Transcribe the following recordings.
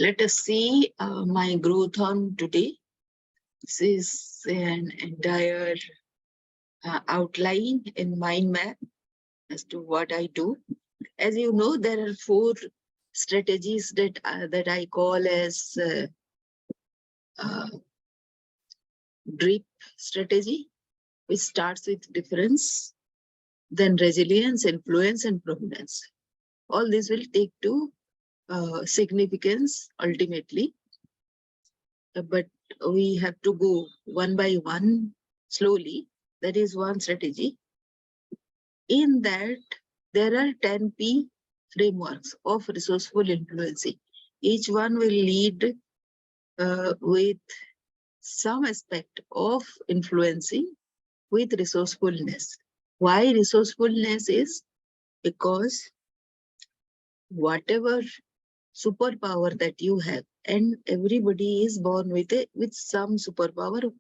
Let us see my growth on today. This is an entire outline in mind map as to what I do. As you know, there are 4 strategies that I call as DRIP strategy, which starts with difference, then resilience, influence, and prominence. All this will take to significance ultimately, but we have to go one by one slowly. That is one strategy. In that, there are 10 P frameworks of resourceful influencing. Each one will lead with some aspect of influencing with resourcefulness. Why resourcefulness is? Because whatever superpower that you have, and everybody is born with some superpower,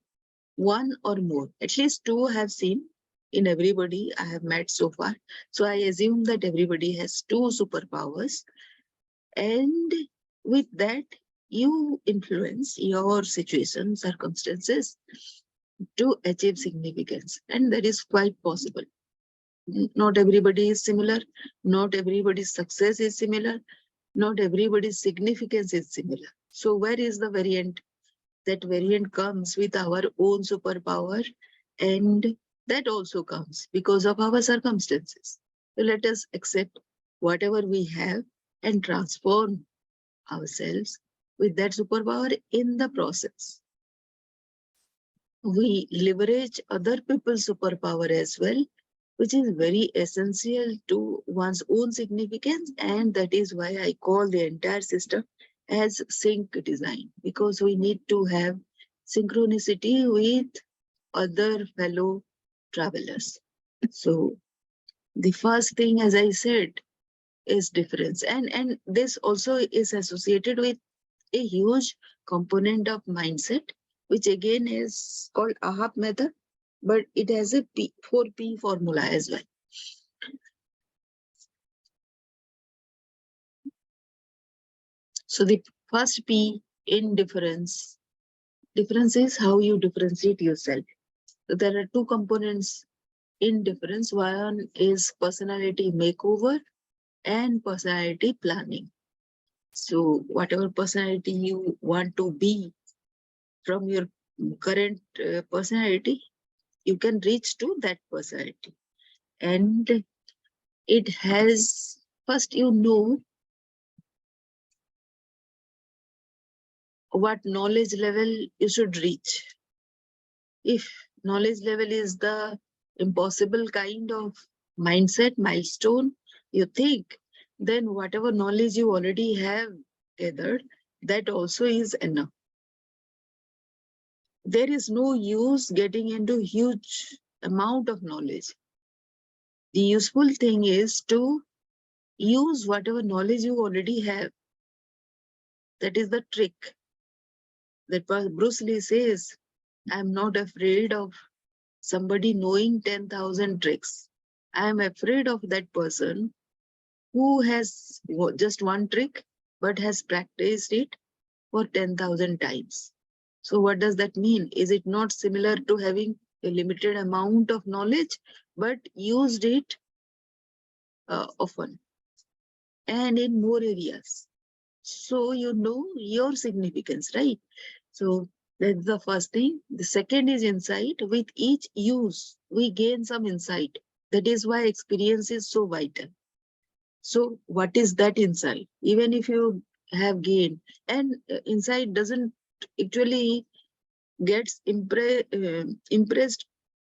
one or more. At least 2 I have seen in everybody I have met so far. So I assume that everybody has 2 superpowers. And with that, you influence your situation, circumstances to achieve significance. And that is quite possible. Not everybody is similar. Not everybody's success is similar. Not everybody's significance is similar. So where is the variant? That variant comes with our own superpower, and that also comes because of our circumstances. So let us accept whatever we have and transform ourselves with that superpower in the process. We leverage other people's superpower as well, which is very essential to one's own significance, and that is why I call the entire system as sync design, because we need to have synchronicity with other fellow travelers. So the first thing, as I said, is difference, and this also is associated with a huge component of mindset, which again is called AHAP method, but it has a 4P formula as well. So the first P in difference. Difference is how you differentiate yourself. So there are 2 components in difference. One is personality makeover and personality planning. So whatever personality you want to be from your current personality, you can reach to that personality. And it has, first you know what knowledge level you should reach. If knowledge level is the impossible kind of mindset, milestone, you think, then whatever knowledge you already have gathered, that also is enough. There is no use getting into huge amount of knowledge. The useful thing is to use whatever knowledge you already have. That is the trick. That Bruce Lee says, I'm not afraid of somebody knowing 10,000 tricks. I'm afraid of that person who has just one trick, but has practiced it for 10,000 times. So what does that mean? Is it not similar to having a limited amount of knowledge, but used it often and in more areas? So you know your significance, right? So that's the first thing. The second is insight. With each use, we gain some insight. That is why experience is so vital. So what is that insight? Even if you have gained, and insight doesn't actually gets impressed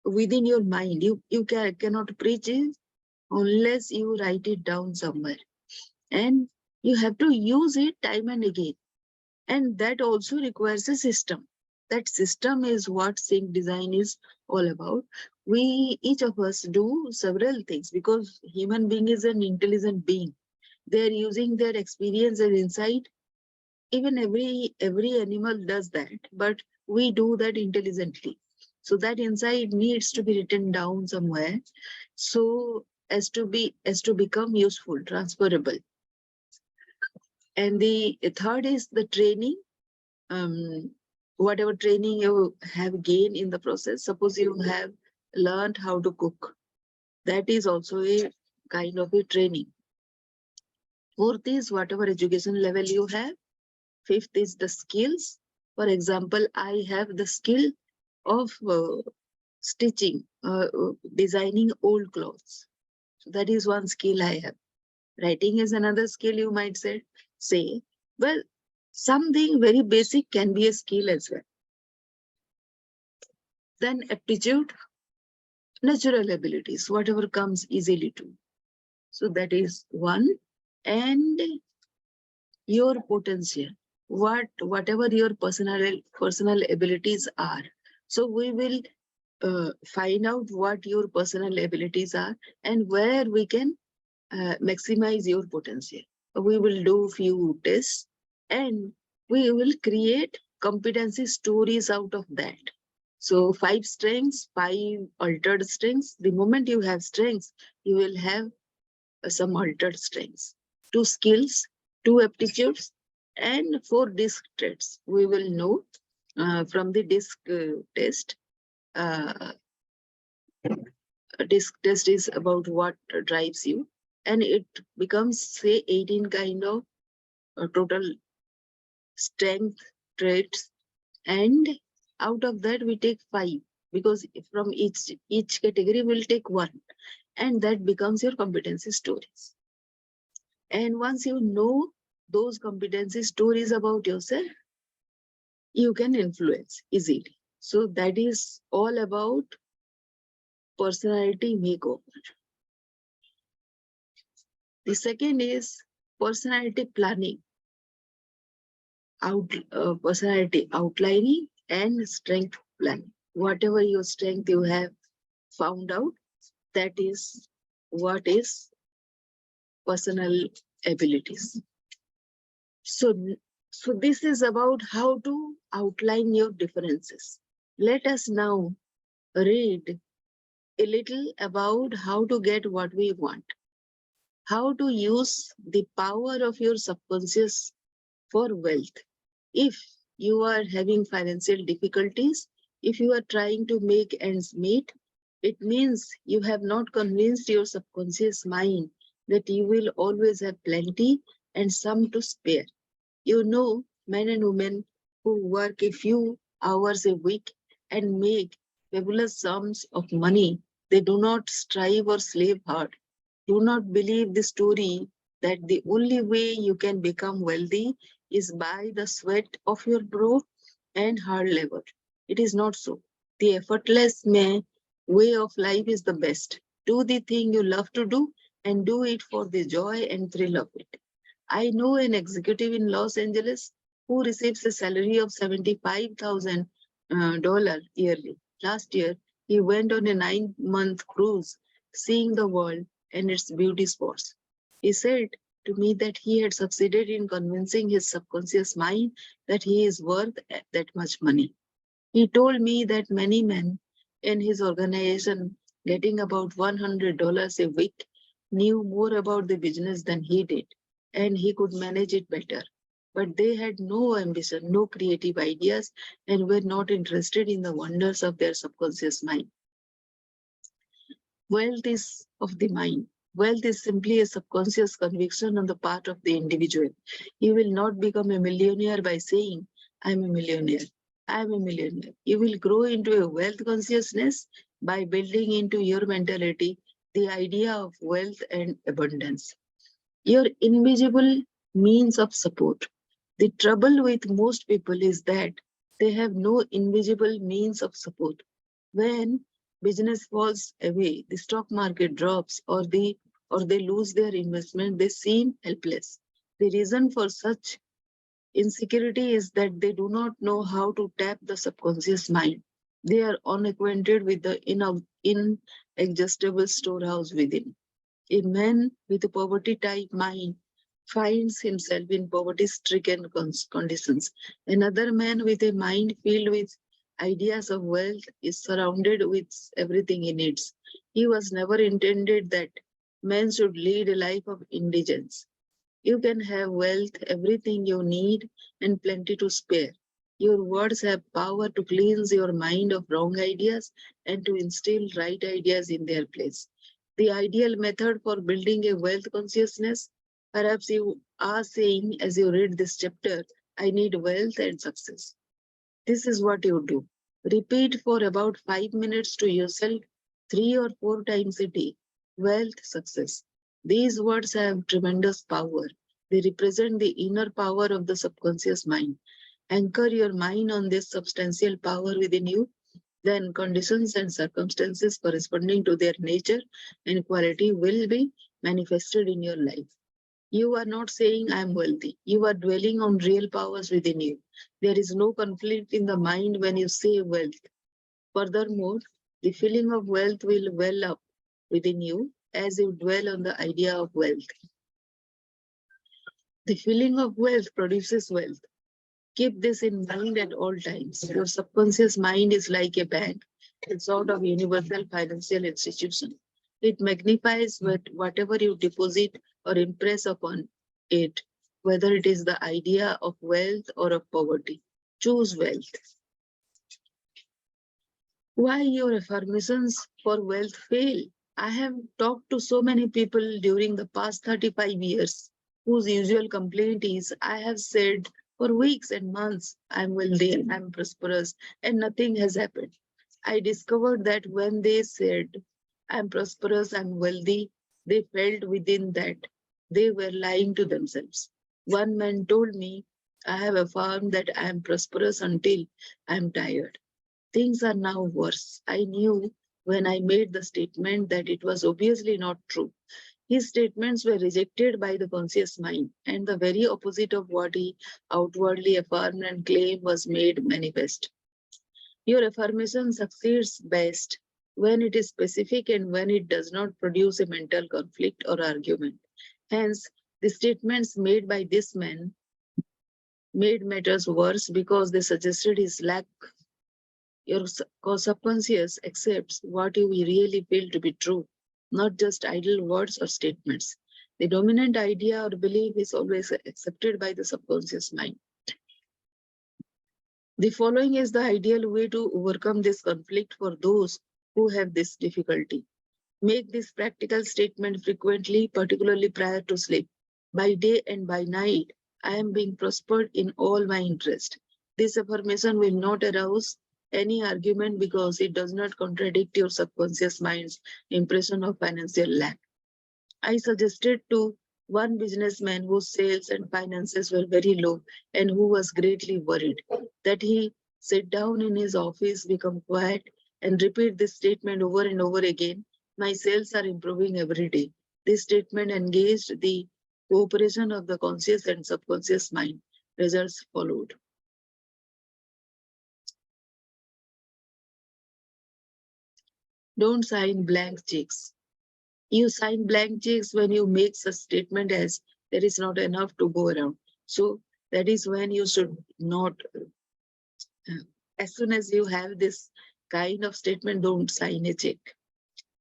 within your mind. You cannot preach it unless you write it down somewhere. And you have to use it time and again. And that also requires a system. That system is what sync design is all about. Each of us do several things because human being is an intelligent being. They're using their experience and insight. Even every animal does that, but we do that intelligently. So that insight needs to be written down somewhere, so as to become useful, transferable. And the third is the training. Whatever training you have gained in the process, suppose you have learned how to cook, that is also a kind of a training. Fourth is whatever education level you have. Fifth is the skills. For example, I have the skill of stitching, designing old clothes. So that is one skill I have. Writing is another skill, you might say. Well, something very basic can be a skill as well. Then aptitude, natural abilities, whatever comes easily to. So that is one. And your potential, whatever your personal abilities are. So we will find out what your personal abilities are and where we can maximize your potential. We will do few tests and we will create competency stories out of that. So 5 strengths, 5 altered strengths. The moment you have strengths, you will have some altered strengths. 2 skills, 2 aptitudes, and 4 disc traits. We will know from the disc test. Uh, disc test is about what drives you, and it becomes, say, 18 kind of total strength traits, and out of that we take 5, because from each category we'll take 1, and that becomes your competency stories. And once you know those competency stories about yourself, you can influence easily. So that is all about personality makeover. The second is personality planning, personality outlining, and strength planning. Whatever your strength you have found out, that is what is personal abilities. So, so this is about how to outline your differences. Let us now read a little about how to get what we want, how to use the power of your subconscious for wealth. If you are having financial difficulties, if you are trying to make ends meet, it means you have not convinced your subconscious mind that you will always have plenty and some to spare. You know, men and women who work a few hours a week and make fabulous sums of money, they do not strive or slave hard. Do not believe the story that the only way you can become wealthy is by the sweat of your brow and hard labor. It is not so. The effortless way of life is the best. Do the thing you love to do and do it for the joy and thrill of it. I know an executive in Los Angeles who receives a salary of $75,000 yearly. Last year, he went on a 9-month cruise, seeing the world and its beauty spots. He said to me that he had succeeded in convincing his subconscious mind that he is worth that much money. He told me that many men in his organization, getting about $100 a week, knew more about the business than he did, and he could manage it better. But they had no ambition, no creative ideas, and were not interested in the wonders of their subconscious mind. Wealth is of the mind. Wealth is simply a subconscious conviction on the part of the individual. You will not become a millionaire by saying, I'm a millionaire. I'm a millionaire. You will grow into a wealth consciousness by building into your mentality the idea of wealth and abundance. Your invisible means of support. The trouble with most people is that they have no invisible means of support. When business falls away, the stock market drops, or they lose their investment, they seem helpless. The reason for such insecurity is that they do not know how to tap the subconscious mind. They are unacquainted with the inexhaustible storehouse within. A man with a poverty type mind finds himself in poverty stricken conditions. Another man with a mind filled with ideas of wealth is surrounded with everything he needs. He was never intended that men should lead a life of indigence. You can have wealth, everything you need, and plenty to spare. Your words have power to cleanse your mind of wrong ideas and to instill right ideas in their place. The ideal method for building a wealth consciousness, perhaps you are saying as you read this chapter, I need wealth and success. This is what you do. Repeat for about 5 minutes to yourself 3 or 4 times a day. Wealth, success. These words have tremendous power. They represent the inner power of the subconscious mind. Anchor your mind on this substantial power within you, then conditions and circumstances corresponding to their nature and quality will be manifested in your life. You are not saying I am wealthy. You are dwelling on real powers within you. There is no conflict in the mind when you say wealth. Furthermore, the feeling of wealth will well up within you as you dwell on the idea of wealth. The feeling of wealth produces wealth. Keep this in mind at all times. Your subconscious mind is like a bank, a sort of universal financial institution. It magnifies whatever you deposit or impress upon it, whether it is the idea of wealth or of poverty. Choose wealth. Why your affirmations for wealth fail? I have talked to so many people during the past 35 years whose usual complaint is I have said for weeks and months I'm wealthy and I'm prosperous and nothing has happened. I discovered that when they said I'm prosperous, I'm wealthy, they felt within that they were lying to themselves. One man told me, I have affirmed that I am prosperous until I'm tired. Things are now worse. I knew when I made the statement that it was obviously not true. His statements were rejected by the conscious mind, and the very opposite of what he outwardly affirmed and claimed was made manifest. Your affirmation succeeds best when it is specific and when it does not produce a mental conflict or argument. Hence, the statements made by this man made matters worse because they suggested his lack. Your subconscious accepts what you really feel to be true, not just idle words or statements. The dominant idea or belief is always accepted by the subconscious mind. The following is the ideal way to overcome this conflict for those who have this difficulty. Make this practical statement frequently, particularly prior to sleep. By day and by night, I am being prospered in all my interest. This affirmation will not arouse any argument because it does not contradict your subconscious mind's impression of financial lack. I suggested to one businessman whose sales and finances were very low and who was greatly worried that he sit down in his office, become quiet, and repeat this statement over and over again. My sales are improving every day. This statement engaged the cooperation of the conscious and subconscious mind. Results followed. Don't sign blank checks. You sign blank checks when you make such statement as there is not enough to go around. So that is when you should not, as soon as you have this kind of statement, don't sign a check.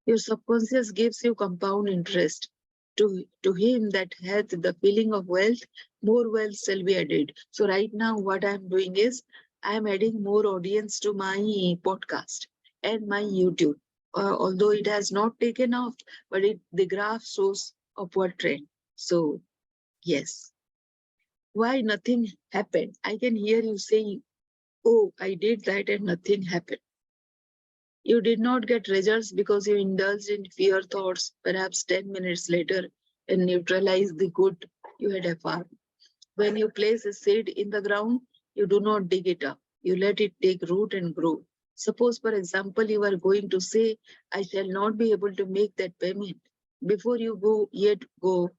Your subconscious gives you compound interest. To him that hath the feeling of wealth, more wealth shall be added. So right now what I'm doing is I'm adding more audience to my podcast and my YouTube. Although it has not taken off, but the graph shows upward trend. So yes, why nothing happened? I can hear you saying, oh, I did that and nothing happened. You did not get results because you indulged in fear thoughts, perhaps 10 minutes later, and neutralized the good you had affirmed. When you place a seed in the ground, you do not dig it up. You let it take root and grow. Suppose, for example, you are going to say, I shall not be able to make that payment. Before you go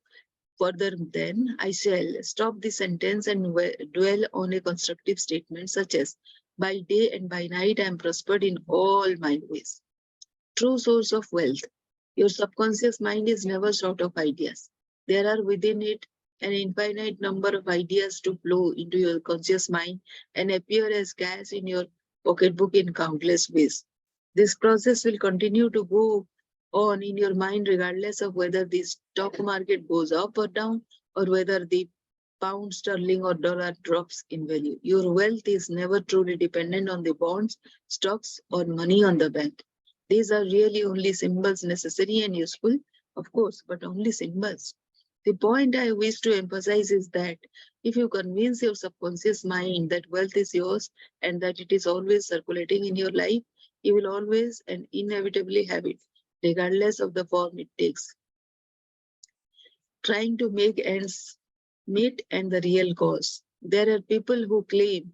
further, then I shall stop the sentence and dwell on a constructive statement such as, by day and by night I am prospered in all my ways. True source of wealth. Your subconscious mind is never short of ideas. There are within it an infinite number of ideas to flow into your conscious mind and appear as gas in your pocketbook in countless ways. This process will continue to go on in your mind regardless of whether the stock market goes up or down or whether the pound sterling or dollar drops in value. Your wealth is never truly dependent on the bonds, stocks, or money on the bank. These are really only symbols necessary and useful, of course, but only symbols. The point I wish to emphasize is that if you convince your subconscious mind that wealth is yours and that it is always circulating in your life, you will always and inevitably have it, regardless of the form it takes. Trying to make ends meet and the real cause. There are people who claim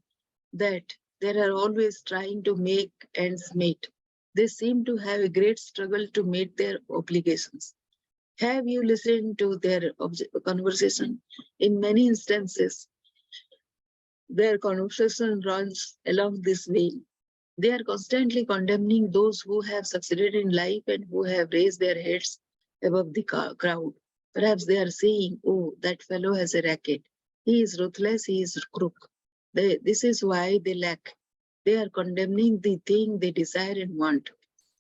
that they are always trying to make ends meet. They seem to have a great struggle to meet their obligations. Have you listened to their conversation? In many instances, their conversation runs along this vein. They are constantly condemning those who have succeeded in life and who have raised their heads above the crowd. Perhaps they are saying, oh, that fellow has a racket. He is ruthless, he is crook. This is why they lack. They are condemning the thing they desire and want.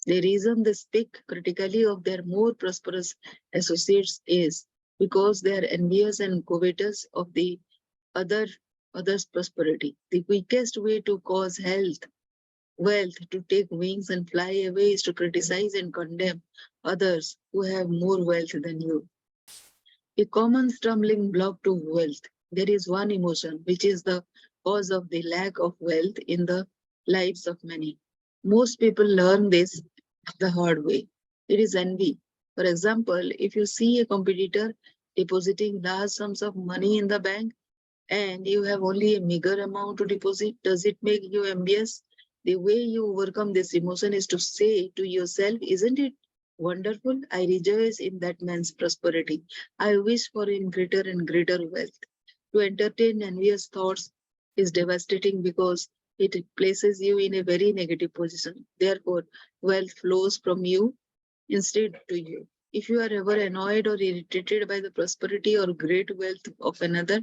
The reason they speak critically of their more prosperous associates is because they are envious and covetous of the other others' prosperity. The quickest way to cause wealth to take wings and fly away is to criticize and condemn others who have more wealth than you. A common stumbling block to wealth. There is one emotion which is the cause of the lack of wealth in the lives of many. Most people learn this the hard way. It is envy. For example, if you see a competitor depositing large sums of money in the bank and you have only a meager amount to deposit, does it make you envious? The way you overcome this emotion is to say to yourself, isn't it wonderful? I rejoice in that man's prosperity. I wish for him greater and greater wealth. To entertain envious thoughts is devastating because it places you in a very negative position. Therefore, wealth flows from you instead to you. If you are ever annoyed or irritated by the prosperity or great wealth of another,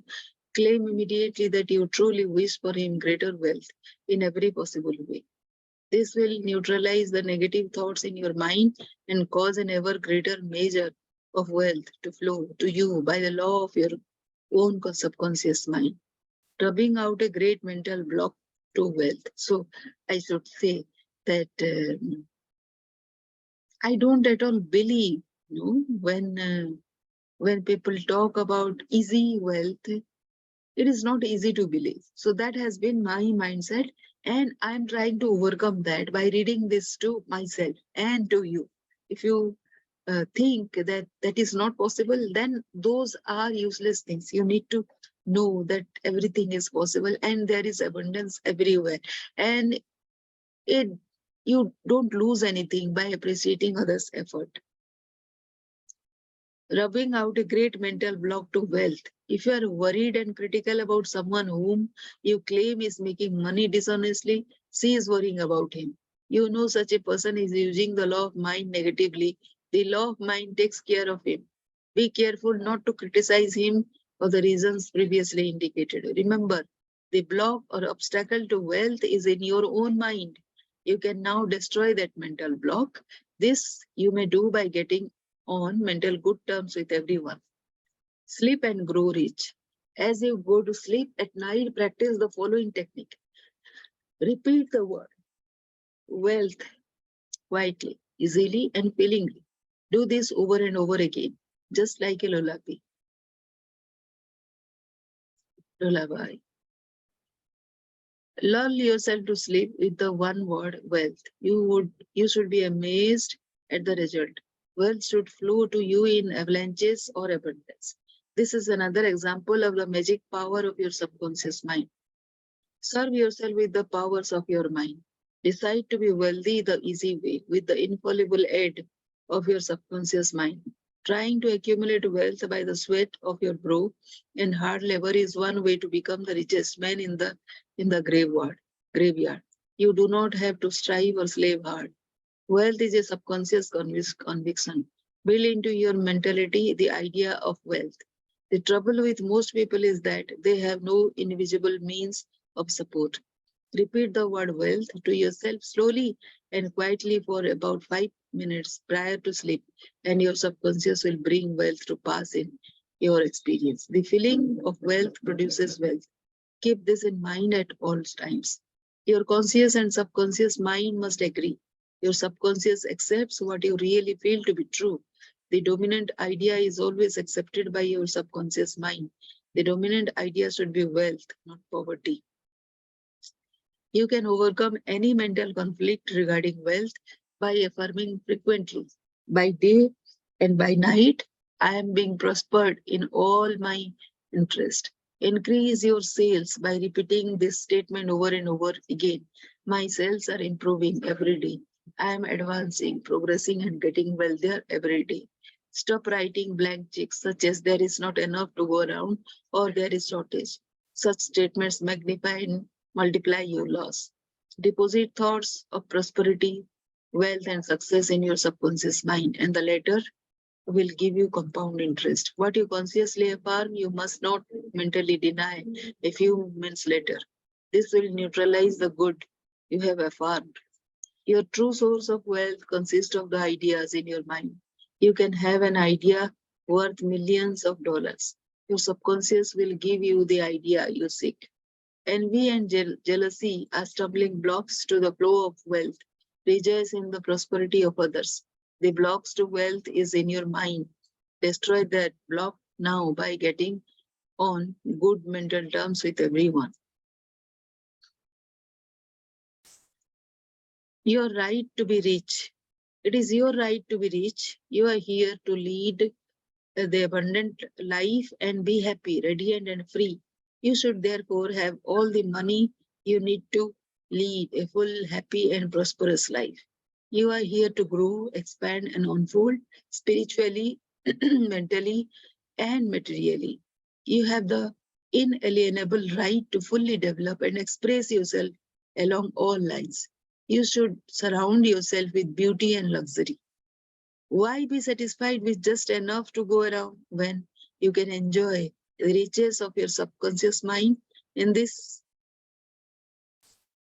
claim immediately that you truly wish for him greater wealth in every possible way. This will neutralize the negative thoughts in your mind and cause an ever greater measure of wealth to flow to you by the law of your own subconscious mind, rubbing out a great mental block to wealth. So I should say that I don't at all believe, when people talk about easy wealth, it is not easy to believe. So that has been my mindset. And I'm trying to overcome that by reading this to myself and to you. If you think that that is not possible, then those are useless things. You need to know that everything is possible and there is abundance everywhere. And it you don't lose anything by appreciating others' effort, rubbing out a great mental block to wealth. If you are worried and critical about someone whom you claim is making money dishonestly, cease worrying about him. You know such a person is using the law of mind negatively. The law of mind takes care of him. Be careful not to criticize him for the reasons previously indicated. Remember, the block or obstacle to wealth is in your own mind. You can now destroy that mental block. This you may do by getting on mental good terms with everyone. Sleep and grow rich. As you go to sleep at night, practice the following technique. Repeat the word wealth quietly, easily, and feelingly. Do this over and over again, just like a lullaby. Lullaby. Lull yourself to sleep with the one word wealth. You should be amazed at the result. Wealth should flow to you in avalanches or abundance. This is another example of the magic power of your subconscious mind. Serve yourself with the powers of your mind. Decide to be wealthy the easy way with the infallible aid of your subconscious mind. Trying to accumulate wealth by the sweat of your brow and hard labor is one way to become the richest man in the graveyard. You do not have to strive or slave hard. Wealth is a subconscious conviction. Build into your mentality the idea of wealth. The trouble with most people is that they have no invisible means of support. Repeat the word wealth to yourself slowly and quietly for about 5 minutes prior to sleep, and your subconscious will bring wealth to pass in your experience. The feeling of wealth produces wealth. Keep this in mind at all times. Your conscious and subconscious mind must agree. Your subconscious accepts what you really feel to be true. The dominant idea is always accepted by your subconscious mind. The dominant idea should be wealth, not poverty. You can overcome any mental conflict regarding wealth by affirming frequently. By day and by night, I am being prospered in all my interest. Increase your sales by repeating this statement over and over again. My sales are improving every day. I am advancing, progressing, and getting wealthier every day. Stop writing blank checks such as there is not enough to go around or there is shortage. Such statements magnify and multiply your loss. Deposit thoughts of prosperity, wealth, and success in your subconscious mind, and the latter will give you compound interest. What you consciously affirm, you must not mentally deny a few moments later. This will neutralize the good you have affirmed. Your true source of wealth consists of the ideas in your mind. You can have an idea worth millions of dollars. Your subconscious will give you the idea you seek. Envy and jealousy are stumbling blocks to the flow of wealth. Rejoice in the prosperity of others. The blocks to wealth is in your mind. Destroy that block now by getting on good mental terms with everyone. Your right to be rich. It is your right to be rich. You are here to lead the abundant life and be happy, radiant, and free. You should therefore have all the money you need to lead a full, happy, and prosperous life. You are here to grow, expand, and unfold spiritually, mentally, and materially. You have the inalienable right to fully develop and express yourself along all lines. You should surround yourself with beauty and luxury. Why be satisfied with just enough to go around when you can enjoy the riches of your subconscious mind? In this,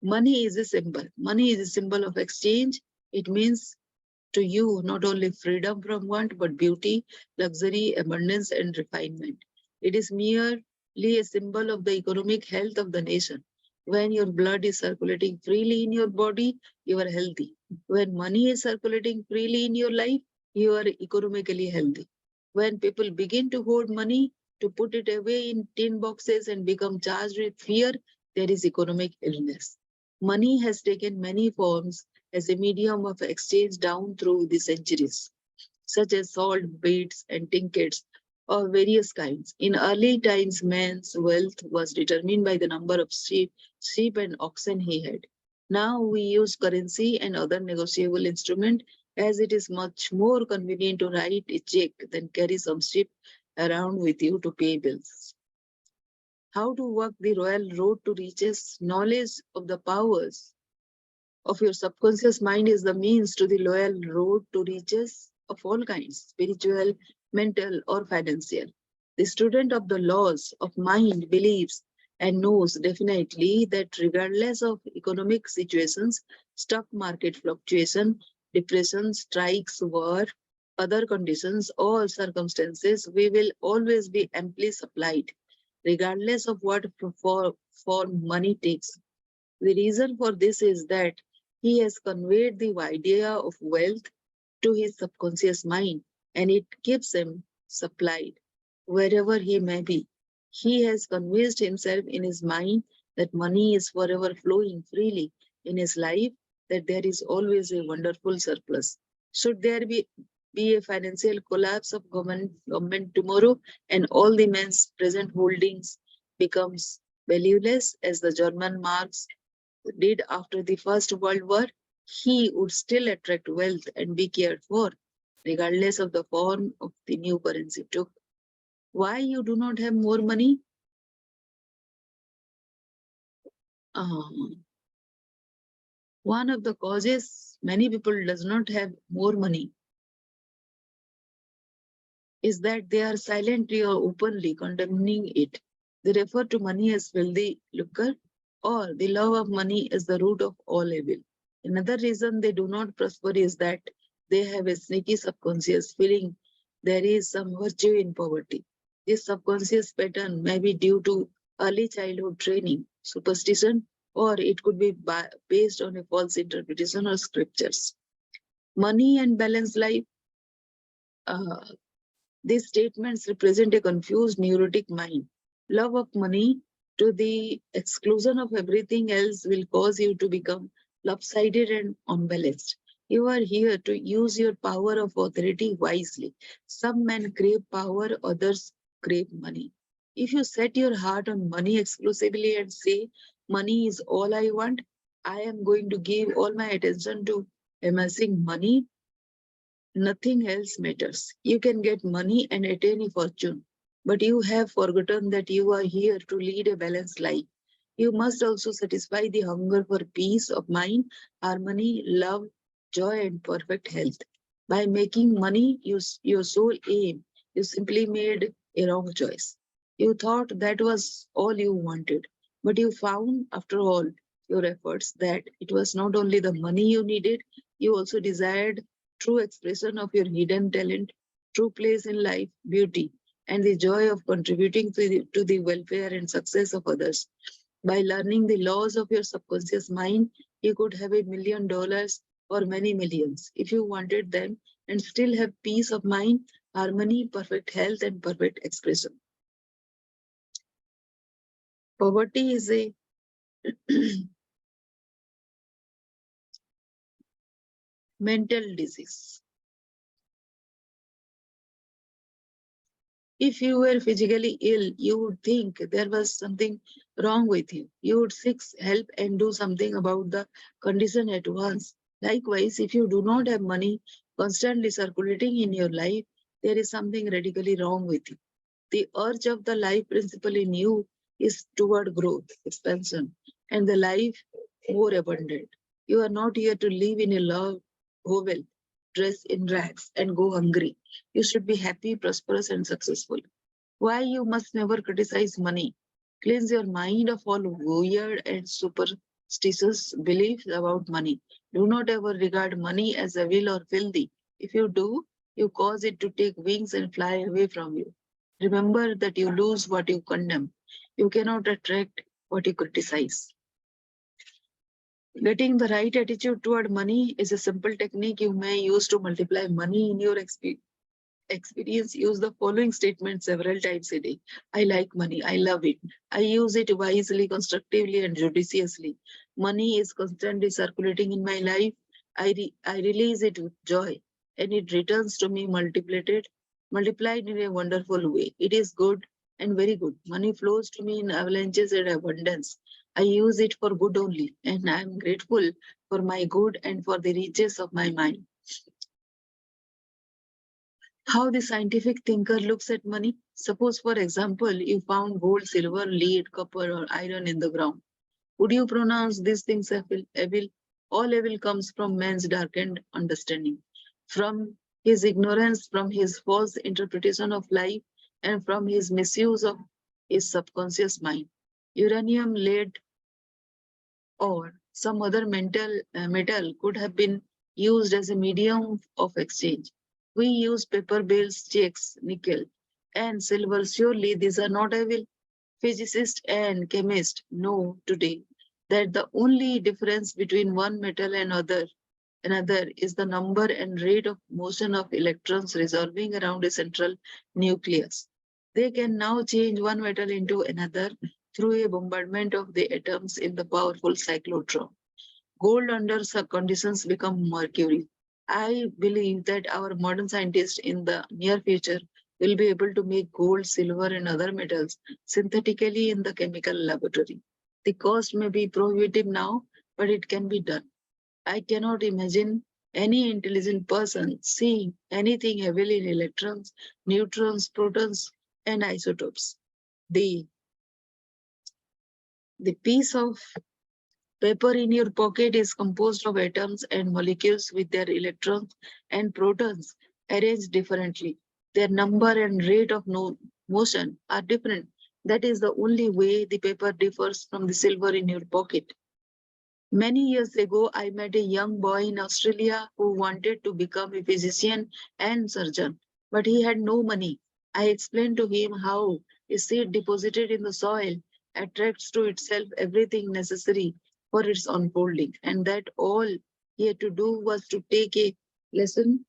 money is a symbol. Money is a symbol of exchange. It means to you not only freedom from want, but beauty, luxury, abundance, and refinement. It is merely a symbol of the economic health of the nation. When your blood is circulating freely in your body, you are healthy. When money is circulating freely in your life, you are economically healthy. When people begin to hoard money, to put it away in tin boxes and become charged with fear, there is economic illness. Money has taken many forms as a medium of exchange down through the centuries, such as salt, beads, and trinkets of various kinds. In early times, man's wealth was determined by the number of sheep and oxen he had. Now we use currency and other negotiable instrument as it is much more convenient to write a check than carry some sheep around with you to pay bills. How to walk the royal road to riches? Knowledge of the powers of your subconscious mind is the means to the loyal road to riches of all kinds, spiritual, mental, or financial. The student of the laws of mind believes and knows definitely that regardless of economic situations, stock market fluctuation, depression, strikes, war, other conditions, or circumstances, we will always be amply supplied, regardless of what form money takes. The reason for this is that he has conveyed the idea of wealth to his subconscious mind and it keeps him supplied wherever he may be. He has convinced himself in his mind that money is forever flowing freely in his life, that there is always a wonderful surplus. Should there be a financial collapse of government tomorrow and all the man's present holdings becomes valueless as the German marks did after the First World War, he would still attract wealth and be cared for, regardless of the form of the new currency took. Why you do not have more money? One of the causes many people does not have more money is that they are silently or openly condemning it. They refer to money as filthy lucre or the love of money is the root of all evil. Another reason they do not prosper is that they have a sneaky subconscious feeling there is some virtue in poverty. This subconscious pattern may be due to early childhood training, superstition, or it could be based on a false interpretation of scriptures. Money and balanced life. Uh, these statements represent a confused neurotic mind. Love of money to the exclusion of everything else will cause you to become lopsided and unbalanced. You are here to use your power of authority wisely. Some men crave power, others crave money. If you set your heart on money exclusively and say, money is all I want, I am going to give all my attention to amassing money, nothing else matters. You can get money and attain a fortune, but you have forgotten that you are here to lead a balanced life. You must also satisfy the hunger for peace of mind, harmony, love, joy, and perfect health. By making money your sole aim, you simply made a wrong choice. You thought that was all you wanted, but you found, after all your efforts, that it was not only the money you needed, you also desired true expression of your hidden talent, true place in life, beauty, and the joy of contributing to the welfare and success of others. By learning the laws of your subconscious mind, you could have $1 million or many millions if you wanted them and still have peace of mind, harmony, perfect health, and perfect expression. Poverty is a mental disease. If you were physically ill, you would think there was something wrong with you. You would seek help and do something about the condition at once. Likewise, if you do not have money constantly circulating in your life, there is something radically wrong with you. The urge of the life principle in you is toward growth, expansion, and the life more abundant. You are not here to live in a love oval, dress in rags, and go hungry. You should be happy, prosperous, and successful. Why you must never criticize money. Cleanse your mind of all weird and superstitious beliefs about money. Do not ever regard money as evil or filthy. If you do, you cause it to take wings and fly away from you. Remember that you lose what you condemn. You cannot attract what you criticize. Getting the right attitude toward money is a simple technique you may use to multiply money in your experience. Use the following statement several times a day. I like money. I love it. I use it wisely, constructively, and judiciously. Money is constantly circulating in my life. I release it with joy, and it returns to me multiplied in a wonderful way. It is good and very good. Money flows to me in avalanches and abundance. I use it for good only, and I am grateful for my good and for the riches of my mind. How the scientific thinker looks at money. Suppose, for example, you found gold, silver, lead, copper, or iron in the ground. Would you pronounce these things evil? Evil? All evil comes from man's darkened understanding, from his ignorance, from his false interpretation of life, and from his misuse of his subconscious mind. Uranium, lead, or some other metal could have been used as a medium of exchange. We use paper bills, checks, nickel, and silver. Surely these are not evil. Physicists and chemists know today that the only difference between one metal and another is the number and rate of motion of electrons resolving around a central nucleus. They can now change one metal into another through a bombardment of the atoms in the powerful cyclotron. Gold under some conditions become mercury. I believe that our modern scientists in the near future will be able to make gold, silver, and other metals synthetically in the chemical laboratory. The cost may be prohibitive now, but it can be done. I cannot imagine any intelligent person seeing anything heavily in electrons, neutrons, protons, and isotopes. The, the piece of paper in your pocket is composed of atoms and molecules with their electrons and protons arranged differently. Their number and rate of motion are different, That is the only way the paper differs from the silver in your pocket. Many years ago, I met a young boy in Australia who wanted to become a physician and surgeon, but he had no money. I explained to him how a seed deposited in the soil attracts to itself everything necessary for its unfolding, and that all he had to do was to take a lesson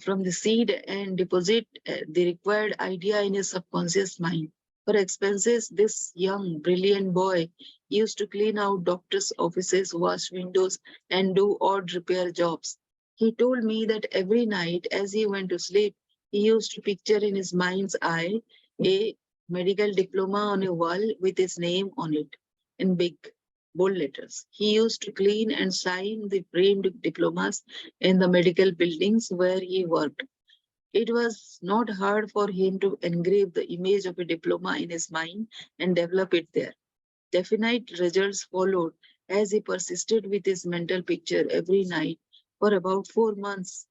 from the seed and deposit the required idea in his subconscious mind. For expenses, this young, brilliant boy used to clean out doctors' offices, wash windows, and do odd repair jobs. He told me that every night as he went to sleep, he used to picture in his mind's eye a medical diploma on a wall with his name on it in big, bold letters. He used to clean and sign the framed diplomas in the medical buildings where he worked. It was not hard for him to engrave the image of a diploma in his mind and develop it there. Definite results followed as he persisted with his mental picture every night for about 4 months.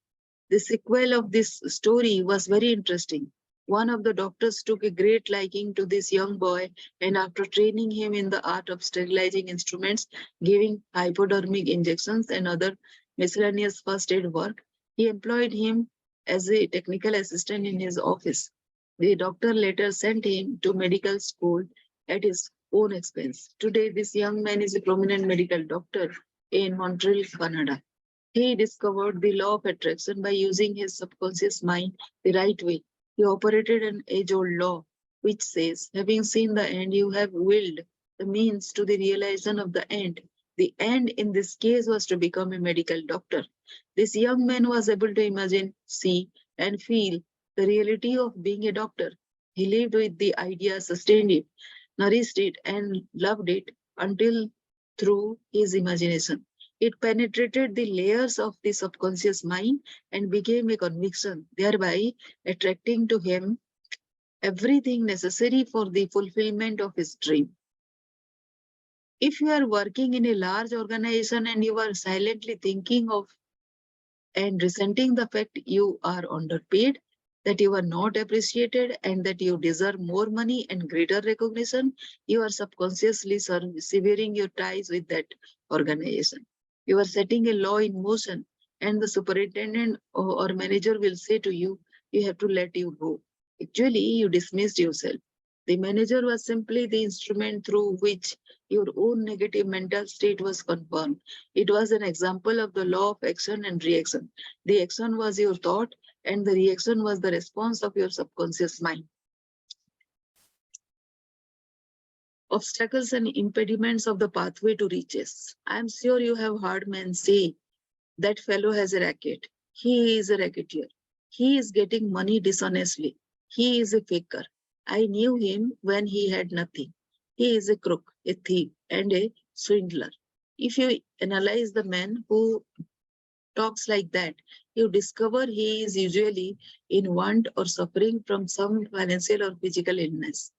The sequel of this story was very interesting. One of the doctors took a great liking to this young boy, and after training him in the art of sterilizing instruments, giving hypodermic injections, and other miscellaneous first aid work, he employed him as a technical assistant in his office. The doctor later sent him to medical school at his own expense. Today, this young man is a prominent medical doctor in Montreal, Canada. He discovered the law of attraction by using his subconscious mind the right way. He operated an age old law which says, having seen the end, you have willed the means to the realization of the end. The end in this case was to become a medical doctor. This young man was able to imagine, see, and feel the reality of being a doctor. He lived with the idea, sustained it, nourished it, and loved it until through his imagination. It penetrated the layers of the subconscious mind and became a conviction, thereby attracting to him everything necessary for the fulfillment of his dream. If you are working in a large organization and you are silently thinking of and resenting the fact you are underpaid, that you are not appreciated, and that you deserve more money and greater recognition, you are subconsciously severing your ties with that organization. You are setting a law in motion, and the superintendent or manager will say to you, you have to let you go. Actually, you dismissed yourself. The manager was simply the instrument through which your own negative mental state was confirmed. It was an example of the law of action and reaction. The action was your thought, and the reaction was the response of your subconscious mind. Obstacles and impediments of the pathway to riches. I am sure you have heard men say, that fellow has a racket. He is a racketeer. He is getting money dishonestly. He is a faker. I knew him when he had nothing. He is a crook, a thief, and a swindler. If you analyze the man who talks like that, you discover he is usually in want or suffering from some financial or physical illness.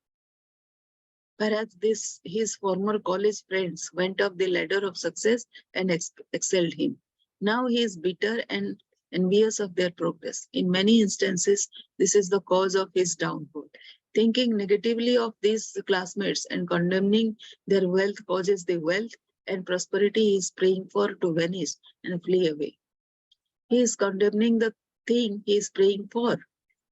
Perhaps his former college friends went up the ladder of success and excelled him. Now he is bitter and envious of their progress. In many instances, this is the cause of his downfall. Thinking negatively of these classmates and condemning their wealth causes the wealth and prosperity he is praying for to vanish and flee away. He is condemning the thing he is praying for.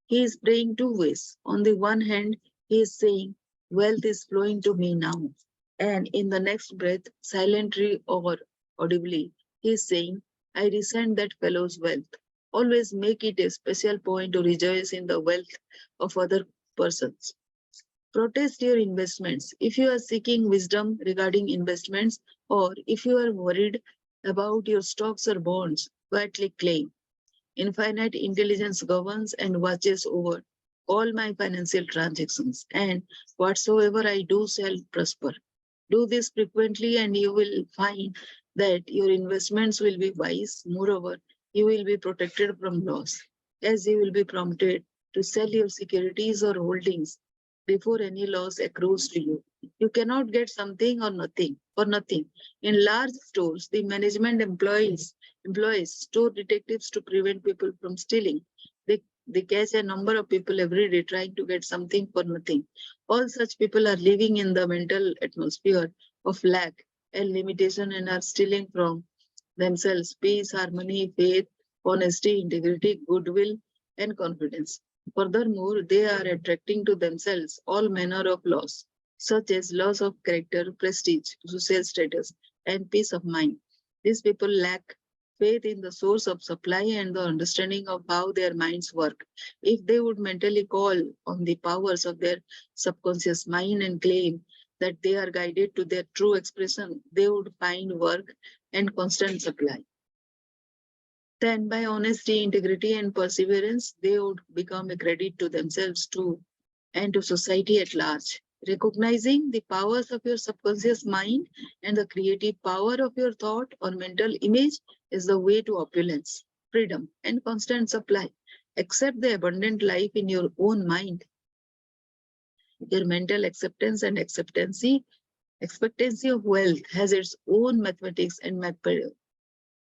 He is praying two ways. On the one hand, he is saying, wealth is flowing to me now. And in the next breath, silently or audibly, he is saying, I resent that fellow's wealth. Always make it a special point to rejoice in the wealth of other persons. Protest your investments. If you are seeking wisdom regarding investments, or if you are worried about your stocks or bonds, quietly claim. Infinite intelligence governs and watches over all my financial transactions, and whatsoever I do shall prosper. Do this frequently, and you will find that your investments will be wise. Moreover, you will be protected from loss, as you will be prompted to sell your securities or holdings before any loss accrues to you. You cannot get something or nothing for nothing. In large stores, the management employs store detectives to prevent people from stealing. They They catch a number of people every day trying to get something for nothing. All such people are living in the mental atmosphere of lack and limitation and are stealing from themselves peace, harmony, faith, honesty, integrity, goodwill, and confidence. Furthermore, they are attracting to themselves all manner of loss, such as loss of character, prestige, social status, and peace of mind. These people lack faith in the source of supply and the understanding of how their minds work. If they would mentally call on the powers of their subconscious mind and claim that they are guided to their true expression, they would find work and constant supply. Then, by honesty, integrity, and perseverance, they would become a credit to themselves too and to society at large. Recognizing the powers of your subconscious mind and the creative power of your thought or mental image is the way to opulence, freedom, and constant supply. Accept the abundant life in your own mind. Your mental acceptance and expectancy of wealth has its own mathematics and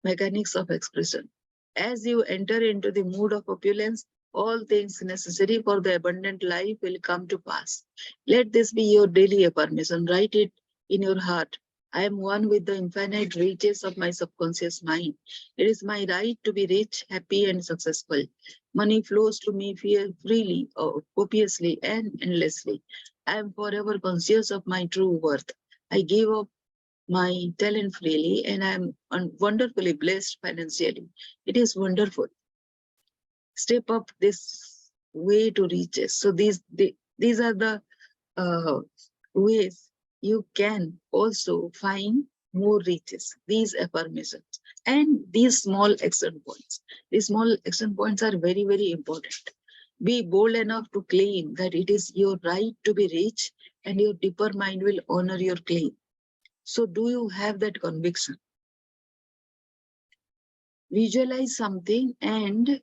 mechanics of expression. As you enter into the mood of opulence, all things necessary for the abundant life will come to pass. Let this be your daily affirmation. Write it in your heart. I am one with the infinite riches of my subconscious mind. It is my right to be rich, happy, and successful. Money flows to me freely, copiously, and endlessly. I am forever conscious of my true worth. I give up my talent freely and I'm wonderfully blessed financially. It is wonderful. Step up this way to riches. So these are the uh, ways you can also find more riches, these affirmations and these small action points. These small action points are very, very important. Be bold enough to claim that it is your right to be rich and your deeper mind will honor your claim. So do you have that conviction? Visualize something and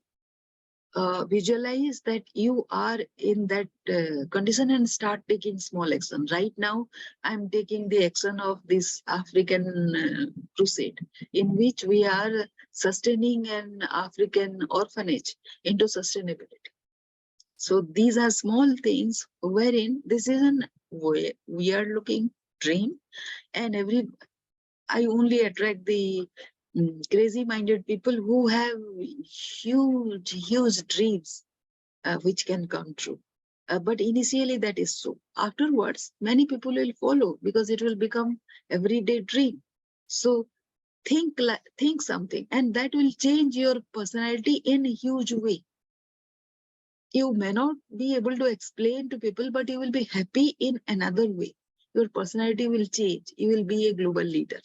visualize that you are in that condition and start taking small action. Right now, I'm taking the action of this African crusade in which we are sustaining an African orphanage into sustainability. So these are small things wherein this is an weird looking dream and I only attract the crazy-minded people who have huge dreams which can come true. But initially that is so. Afterwards, many people will follow because it will become everyday dream. So think something, and that will change your personality in a huge way. You may not be able to explain to people, but you will be happy in another way. Your personality will change. You will be a global leader.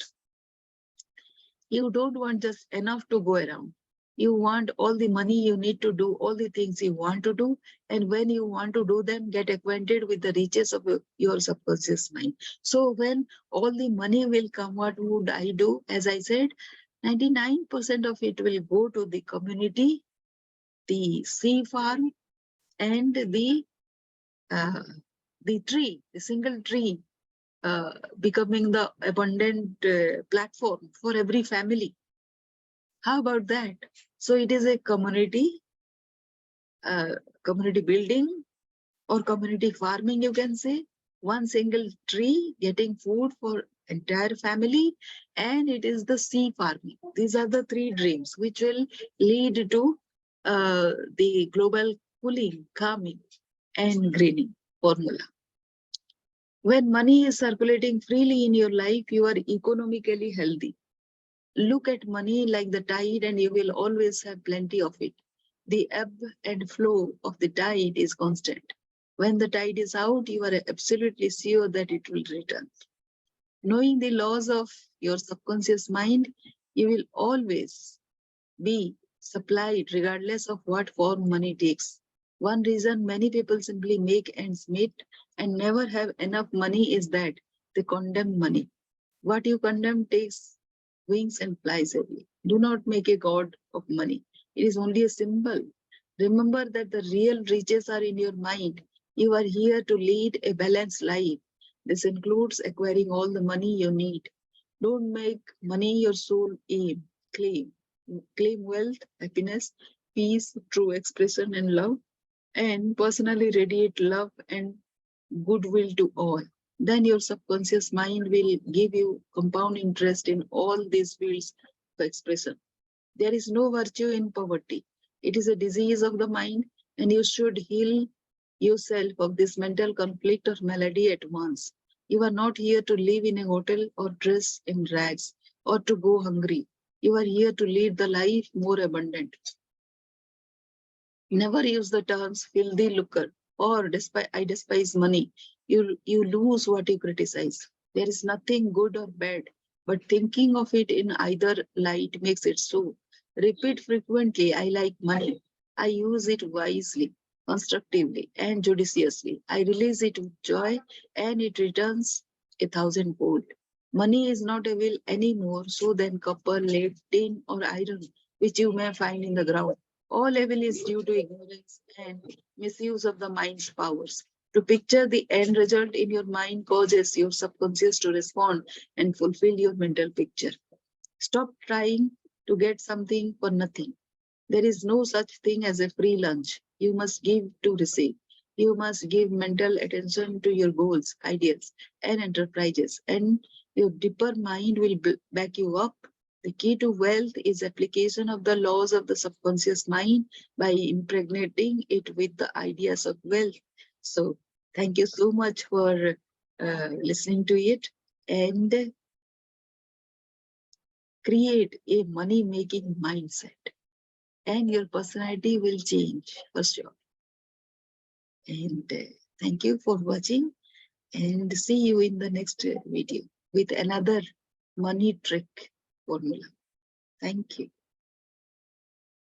You don't want just enough to go around. You want all the money you need to do all the things you want to do. And when you want to do them, get acquainted with the riches of your subconscious mind. So when all the money will come, what would I do? As I said, 99% of it will go to the community, the sea farm, and uh, the tree, the single tree, becoming the abundant platform for every family. How about that? So it is a community building or community farming, you can say. One single tree getting food for entire family, and it is the sea farming. These are the three dreams which will lead to the global cooling, calming, and greening formula. When money is circulating freely in your life, you are economically healthy. Look at money like the tide and you will always have plenty of it. The ebb and flow of the tide is constant. When the tide is out, you are absolutely sure that it will return. Knowing the laws of your subconscious mind, you will always be supplied regardless of what form money takes. One reason many people simply make ends meet and never have enough money is that they condemn money. What you condemn takes wings and flies away. Do not make a god of money. It is only a symbol. Remember that the real riches are in your mind. You are here to lead a balanced life. This includes acquiring all the money you need. Don't make money your sole aim. Claim wealth, happiness, peace, true expression, and love, and personally radiate love and goodwill to all. Then your subconscious mind will give you compound interest in all these fields of expression. There is no virtue in poverty. It is a disease of the mind, and you should heal yourself of this mental conflict or malady at once. You are not here to live in a hotel or dress in rags or to go hungry. You are here to lead the life more abundant. Never use the terms filthy lucre or I despise money. You lose what you criticize. There is nothing good or bad, but thinking of it in either light makes it so. Repeat frequently, I like money. I use it wisely, constructively, and judiciously. I release it with joy, and it returns a thousandfold. Money is not a will anymore, so than copper, lead, tin, or iron, which you may find in the ground. All evil is due to ignorance and misuse of the mind's powers. To picture the end result in your mind causes your subconscious to respond and fulfill your mental picture. Stop trying to get something for nothing. There is no such thing as a free lunch. You must give to receive. You must give mental attention to your goals, ideas, and enterprises, and your deeper mind will back you up. The key to wealth is application of the laws of the subconscious mind by impregnating it with the ideas of wealth. So, thank you so much for listening to it, and create a money making mindset, and your personality will change for sure. And thank you for watching, and see you in the next video with another money trick formula. Thank you.